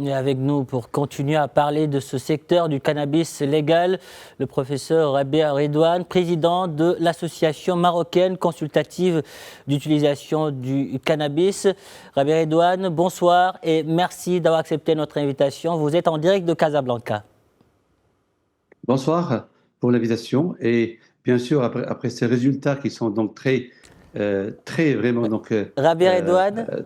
Et avec nous pour continuer à parler de ce secteur du cannabis légal, le professeur Rabia Redouane, président de l'association marocaine consultative d'utilisation du cannabis. Rabia Redouane, bonsoir et merci d'avoir accepté notre invitation. Vous êtes en direct de Casablanca. Bonsoir pour l'invitation et bien sûr après ces résultats qui sont donc très vraiment donc Rabia Redouane, oui.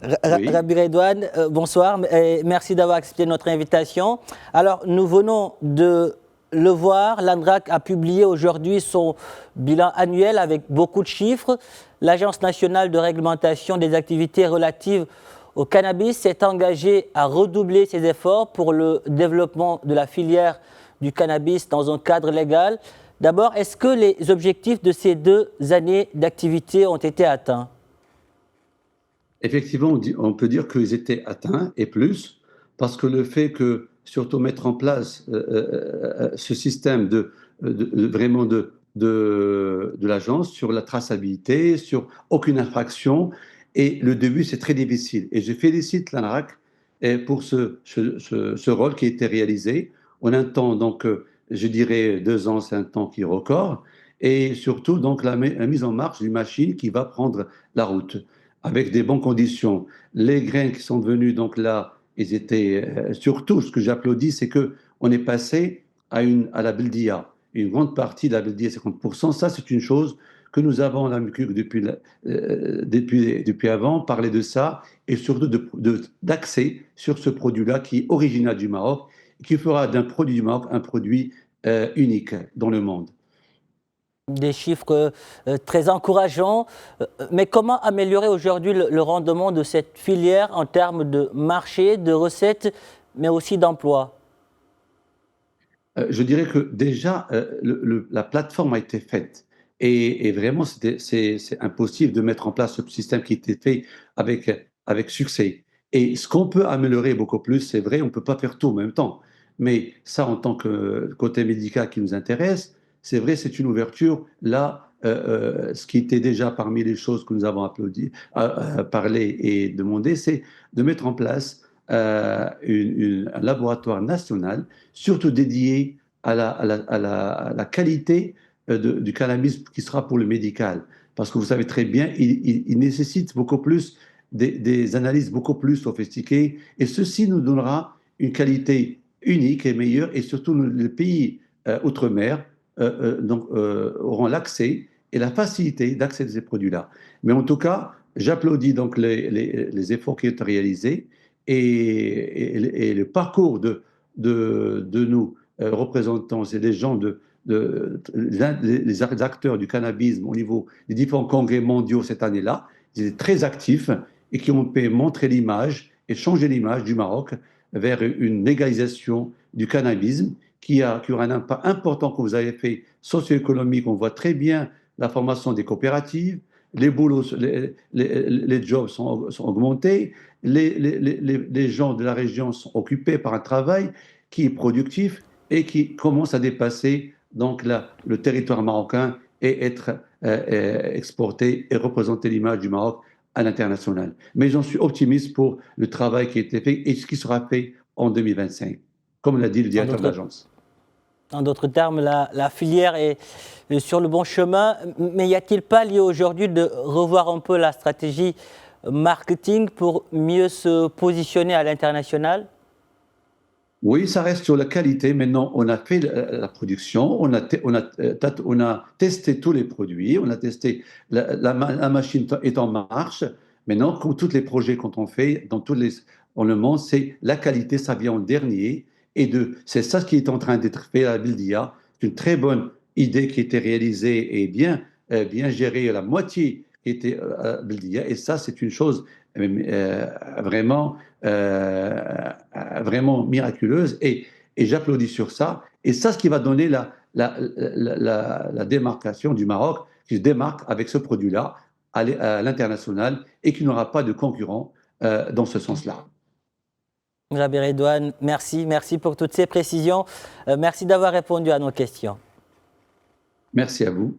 Rabbi Redouane, bonsoir et merci d'avoir accepté notre invitation. Alors, nous venons de le voir, l'ANRAC a publié aujourd'hui son bilan annuel avec beaucoup de chiffres. L'Agence nationale de réglementation des activités relatives au cannabis s'est engagée à redoubler ses efforts pour le développement de la filière du cannabis dans un cadre légal. D'abord, est-ce que les objectifs de ces 2 années d'activité ont été atteints ? Effectivement, on peut dire qu'ils étaient atteints et plus, parce que le fait que, surtout mettre en place ce système vraiment de l'agence sur la traçabilité, sur aucune infraction, et le début, c'est très difficile. Et je félicite l'ANRAC pour ce rôle qui a été réalisé. On a un temps, donc, je dirais 2 ans, c'est un temps qui est record, et surtout, donc, la mise en marche d'une machine qui va prendre la route avec des bonnes conditions. Les grains qui sont venus, donc là, ils étaient surtout, ce que j'applaudis, c'est que on est passé à la Beldia. Une grande partie de la Beldia, 50%. Ça, c'est une chose que nous avons à la MUCUC depuis avant, parler de ça, et surtout d'accès sur ce produit-là qui est original du Maroc, qui fera d'un produit du Maroc un produit unique dans le monde. Des chiffres très encourageants. Mais comment améliorer aujourd'hui le rendement de cette filière en termes de marché, de recettes, mais aussi d'emploi ? Je dirais que déjà, la plateforme a été faite. Et vraiment, c'est impossible de mettre en place ce système qui était fait avec succès. Et ce qu'on peut améliorer beaucoup plus, c'est vrai, on ne peut pas faire tout en même temps. Mais ça, en tant que côté médical qui nous intéresse, c'est vrai, c'est une ouverture. Là, ce qui était déjà parmi les choses que nous avons applaudi, parlé et demandé, c'est de mettre en place un laboratoire national, surtout dédié à la qualité du cannabis qui sera pour le médical. Parce que vous savez très bien, il nécessite beaucoup plus des analyses beaucoup plus sophistiquées, et ceci nous donnera une qualité unique et meilleure, et surtout les pays outre-mer auront l'accès et la facilité d'accès à ces produits-là. Mais en tout cas, j'applaudis donc les efforts qui ont été réalisés et le parcours de nous représentants et des gens les acteurs du cannabis au niveau des différents congrès mondiaux cette année-là, ils étaient très actifs et qui ont pu montrer l'image et changer l'image du Maroc vers une légalisation du cannabis qui aura un impact important que vous avez fait socio-économique. On voit très bien la formation des coopératives, les boulots, les jobs sont augmentés, les gens de la région sont occupés par un travail qui est productif et qui commence à dépasser donc le territoire marocain et être exporté et représenter l'image du Maroc à l'international. Mais j'en suis optimiste pour le travail qui a été fait et ce qui sera fait en 2025, comme l'a dit le En directeur de d'autres l'agence. en d'autres termes, la filière est sur le bon chemin. Mais y a-t-il pas lieu aujourd'hui de revoir un peu la stratégie marketing pour mieux se positionner à l'international ? Oui, ça reste sur la qualité. Maintenant, on a fait la production, on a testé tous les produits, on a testé la machine est en marche. Maintenant, comme tous les projets quand on fait dans le monde, c'est la qualité, ça vient en dernier. C'est ça qui est en train d'être fait à la Bildia. C'est une très bonne idée qui a été réalisée et bien gérée, la moitié qui était à Bildia. Et ça, c'est une chose vraiment vraiment miraculeuse et j'applaudis sur ça. Et ça, ce qui va donner la démarcation du Maroc, qui se démarque avec ce produit-là à l'international et qui n'aura pas de concurrent dans ce sens-là. Rabbi Redouane, merci pour toutes ces précisions. Merci d'avoir répondu à nos questions. Merci à vous.